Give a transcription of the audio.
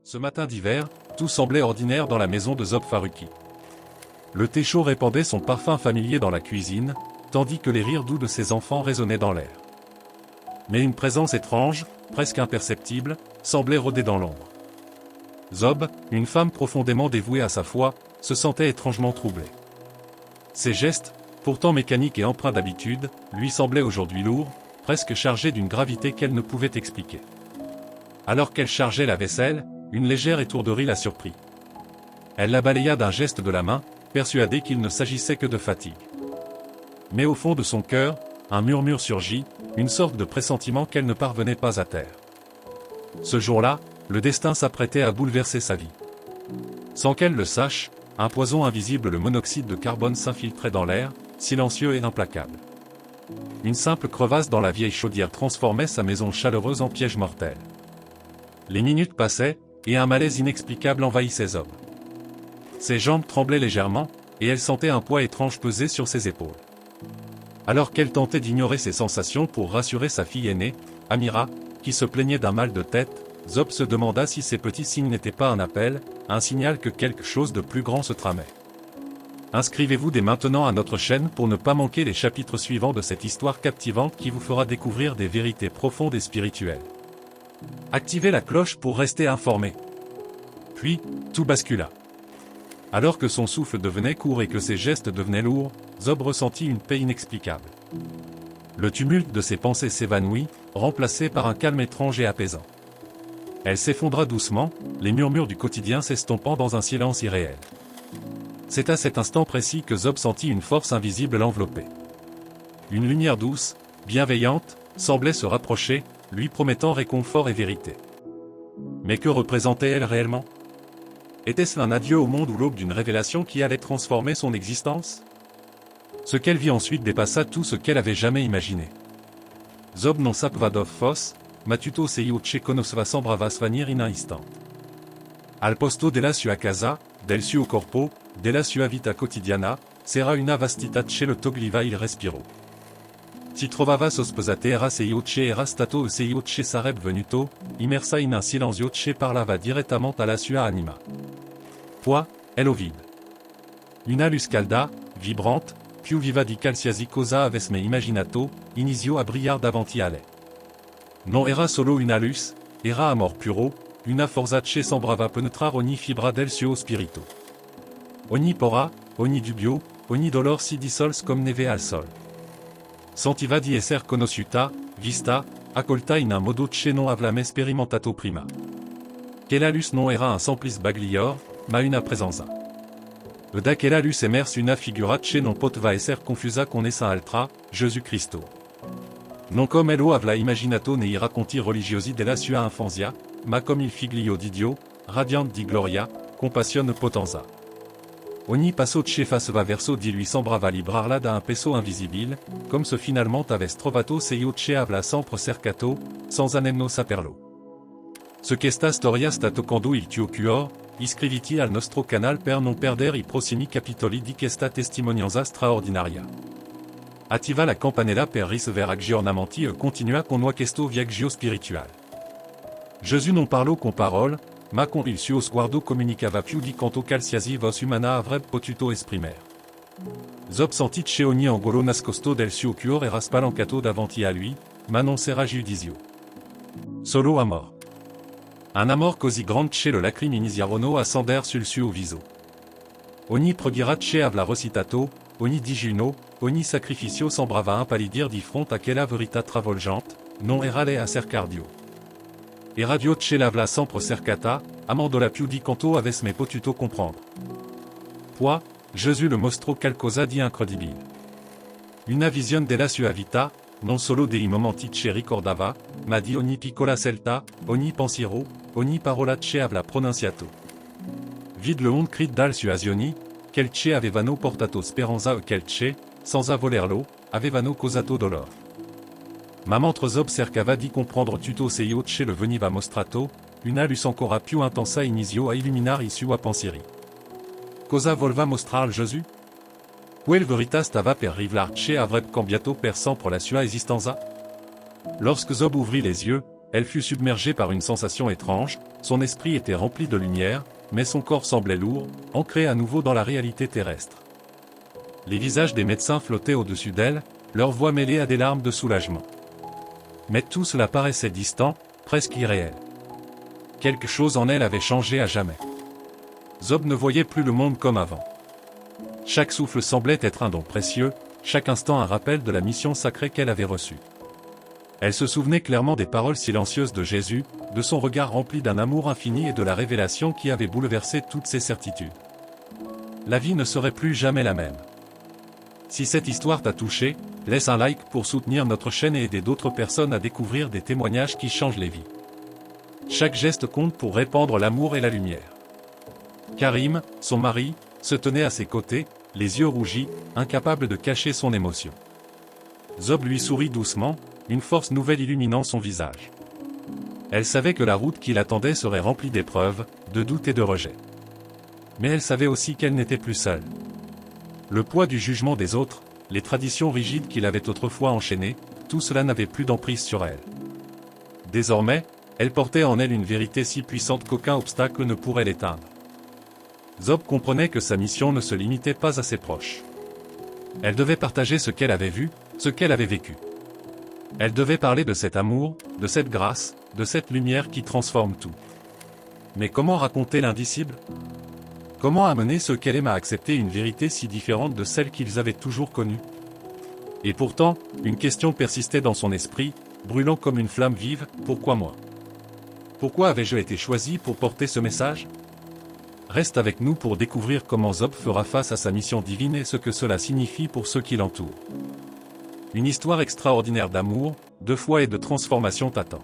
Ce matin d'hiver, tout semblait ordinaire dans la maison de Zob Faruqi. Le thé chaud répandait son parfum familier dans la cuisine, tandis que les rires doux de ses enfants résonnaient dans l'air. Mais une présence étrange, presque imperceptible, semblait rôder dans l'ombre. Zob, une femme profondément dévouée à sa foi, se sentait étrangement troublée. Ses gestes, pourtant mécaniques et empreints d'habitude, lui semblaient aujourd'hui lourds, presque chargés d'une gravité qu'elle ne pouvait expliquer. Alors qu'elle chargeait la vaisselle, une légère étourderie la surprit. Elle la balaya d'un geste de la main, persuadée qu'il ne s'agissait que de fatigue. Mais au fond de son cœur, un murmure surgit, une sorte de pressentiment qu'elle ne parvenait pas à taire. Ce jour-là, le destin s'apprêtait à bouleverser sa vie. Sans qu'elle le sache, un poison invisible, le monoxyde de carbone, s'infiltrait dans l'air, silencieux et implacable. Une simple crevasse dans la vieille chaudière transformait sa maison chaleureuse en piège mortel. Les minutes passaient, et un malaise inexplicable envahissait Zob. Ses jambes tremblaient légèrement, et elle sentait un poids étrange peser sur ses épaules. Alors qu'elle tentait d'ignorer ses sensations pour rassurer sa fille aînée, Amira, qui se plaignait d'un mal de tête, Zob se demanda si ces petits signes n'étaient pas un appel, un signal que quelque chose de plus grand se tramait. Inscrivez-vous dès maintenant à notre chaîne pour ne pas manquer les chapitres suivants de cette histoire captivante qui vous fera découvrir des vérités profondes et spirituelles. Activez la cloche pour rester informé. Puis, tout bascula. Alors que son souffle devenait court et que ses gestes devenaient lourds, Zob ressentit une paix inexplicable. Le tumulte de ses pensées s'évanouit, remplacé par un calme étrange et apaisant. Elle s'effondra doucement, les murmures du quotidien s'estompant dans un silence irréel. C'est à cet instant précis que Zob sentit une force invisible l'envelopper. Une lumière douce, bienveillante, semblait se rapprocher, lui promettant réconfort et vérité. Mais que représentait-elle réellement? Était-ce un adieu au monde ou l'aube d'une révélation qui allait transformer son existence? Ce qu'elle vit ensuite dépassa tout ce qu'elle avait jamais imaginé. Zob non sapvadov fos, matuto seiuce conosva sembrava svanir in un instant. Al posto della sua casa, del suo corpo, della sua vita quotidiana, s'era una vastità ce lo togliva il respiro. Si trovava sospesate era seiuce era stato seiuce sareb venuto, immersa in un silenzio che parlava direttamente alla sua anima. Poi, elle au vide. Una luz calda, vibrante, più viva di qualsiasi cosa avesse immaginato, iniziò a brillar davanti a lei. Non era solo una luz, era amor puro, una forza che sembrava penetrare ogni fibra del suo spirito. Ogni pora, ogni dubbio, ogni dolor si dissols come neve al sol. Sentiva di esser conosciuta, vista, accolta in un modo che non aveva sperimentato prima. Che la luz non era un semplice baglior, ma una presenza. Da che la luz emerse una figura che non poteva esser confusa con essa altra, Gesù Cristo. Non come lo aveva immaginato nei racconti religiosi della sua infanzia, ma come il figlio di Dio, radiant di gloria, compassion potenza. Ogni passo che faceva verso di lui sembrava librarla da un peso invisibile, comme se finalement avesse trovato seio che aveva sempre cercato, sans nemmeno saperlo. Ce che sta storia sta toccando il tuo cuore, iscriviti al nostro canal per non perdere I prossimi capitoli di questa testimonianza straordinaria. Attiva la campanella per ricevere aggiornamenti e continua con questo viaggio spiritual. Gesù non parlò con parole, ma con il suo sguardo comunicava più di quanto qualsiasi voce umana avrebbe potuto esprimere. Zob sentit che ogni angolo nascosto del suo cuore era spalancato davanti a lui, ma non s'era giudizio. Solo amor. Un amor così grand che le lacrime iniziarono a scendere sul suo viso. Ogni preghiera che aveva recitato, ogni digiuno, ogni sacrificio sembrava impallidir di fronte a quella verità travolgente, non era lei a cercar Dio. E radio che l'aveva sempre cercata, amandola più di quanto avesse potuto comprendre. Poi, Gesù le mostrò qualcosa di incredibile. Una visione della sua vita, non solo dei momenti che ricordava, ma di ogni piccola scelta, ogni pensiero, ogni parola che aveva pronunciato. Vide le monde crit dal suo azioni, quel che avevano portato speranza e quel che, senza volerlo, avevano causato dolor. Ma mentre Zob cercava di comprendre tutto seio che le veniva mostrato, una luz ancora più intensa iniziò a illuminare I sua pensieri. Cosa voleva mostrar Gesù? Quelle verità stava per rivelar che avrebbe cambiato per sempre la sua esistenza? Lorsque Zob ouvrit les yeux, elle fut submergée par une sensation étrange, son esprit était rempli de lumière, mais son corps semblait lourd, ancré à nouveau dans la réalité terrestre. Les visages des médecins flottaient au-dessus d'elle, leurs voix mêlées à des larmes de soulagement. Mais tout cela paraissait distant, presque irréel. Quelque chose en elle avait changé à jamais. Zob ne voyait plus le monde comme avant. Chaque souffle semblait être un don précieux, chaque instant un rappel de la mission sacrée qu'elle avait reçue. Elle se souvenait clairement des paroles silencieuses de Jésus, de son regard rempli d'un amour infini et de la révélation qui avait bouleversé toutes ses certitudes. La vie ne serait plus jamais la même. Si cette histoire t'a touché, laisse un like pour soutenir notre chaîne et aider d'autres personnes à découvrir des témoignages qui changent les vies. Chaque geste compte pour répandre l'amour et la lumière. Karim, son mari, se tenait à ses côtés, les yeux rougis, incapable de cacher son émotion. Zob lui sourit doucement, une force nouvelle illuminant son visage. Elle savait que la route qui l'attendait serait remplie d'épreuves, de doutes et de rejets. Mais elle savait aussi qu'elle n'était plus seule. Le poids du jugement des autres, les traditions rigides qui l'avaient autrefois enchaînée, tout cela n'avait plus d'emprise sur elle. Désormais, elle portait en elle une vérité si puissante qu'aucun obstacle ne pourrait l'éteindre. Zob comprenait que sa mission ne se limitait pas à ses proches. Elle devait partager ce qu'elle avait vu, ce qu'elle avait vécu. Elle devait parler de cet amour, de cette grâce, de cette lumière qui transforme tout. Mais comment raconter l'indicible ? Comment amener ceux qu'elle aime à accepter une vérité si différente de celle qu'ils avaient toujours connue ? Et pourtant, une question persistait dans son esprit, brûlant comme une flamme vive, pourquoi moi ? Pourquoi avais-je été choisi pour porter ce message ? Reste avec nous pour découvrir comment Zob fera face à sa mission divine et ce que cela signifie pour ceux qui l'entourent. Une histoire extraordinaire d'amour, de foi et de transformation t'attend.